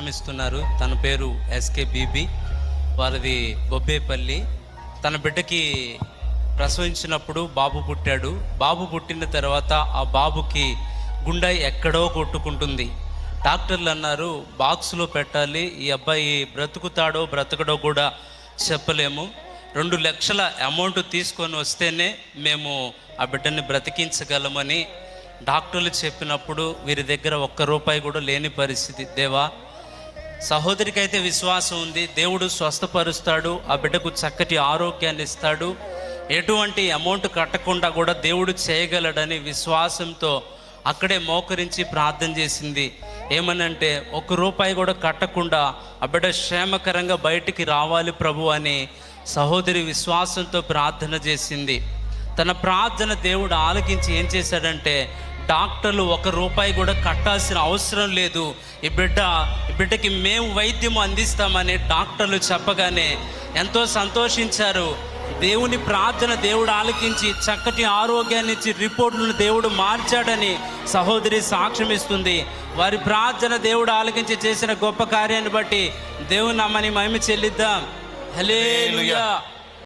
సాక్ష్యం ఇస్తున్నారు. తన పేరు ఎస్కే బీబీ, వారిది బొబ్బేపల్లి. తన బిడ్డకి ప్రసవించినప్పుడు బాబు పుట్టాడు. బాబు పుట్టిన తర్వాత ఆ బాబుకి గుండె ఎక్కడో కొట్టుకుంటుంది. డాక్టర్లు అన్నారు బాక్స్లో పెట్టాలి, ఈ అబ్బాయి బ్రతుకుతాడో బ్రతకడో కూడా చెప్పలేము, 2 లక్షల అమౌంట్ తీసుకొని వస్తేనే మేము ఆ బిడ్డని బ్రతికించగలమని డాక్టర్లు చెప్పినప్పుడు వీరి దగ్గర 1 రూపాయి కూడా లేని పరిస్థితి. దేవా, సహోదరికి అయితే విశ్వాసం ఉంది, దేవుడు స్వస్థపరుస్తాడు, ఆ బిడ్డకు చక్కటి ఆరోగ్యాన్ని ఇస్తాడు, ఎటువంటి అమౌంట్ కట్టకుండా కూడా దేవుడు చేయగలడని విశ్వాసంతో అక్కడే మోకరించి ప్రార్థన చేసింది. ఏమనంటే 1 రూపాయి కూడా కట్టకుండా ఆ బిడ్డ క్షేమకరంగా బయటికి రావాలి ప్రభు అని సహోదరి విశ్వాసంతో ప్రార్థన చేసింది. తన ప్రార్థన దేవుడు ఆలకించి ఏం చేశాడంటే, డాక్టర్లు 1 రూపాయి కూడా కట్టాల్సిన అవసరం లేదు, ఈ బిడ్డకి మేము వైద్యం అందిస్తామని డాక్టర్లు చెప్పగానే ఎంతో సంతోషించారు. దేవుని ప్రార్థన దేవుడు ఆలకించి చక్కటి ఆరోగ్యాన్ని ఇచ్చి రిపోర్టులను దేవుడు మార్చాడని సహోదరి సాక్ష్యం ఇస్తుంది. వారి ప్రార్థన దేవుడు ఆలకించి చేసిన గొప్ప కార్యాన్ని బట్టి దేవుని నామమున మహిమ చెల్లిద్దాం. హల్లెలూయా.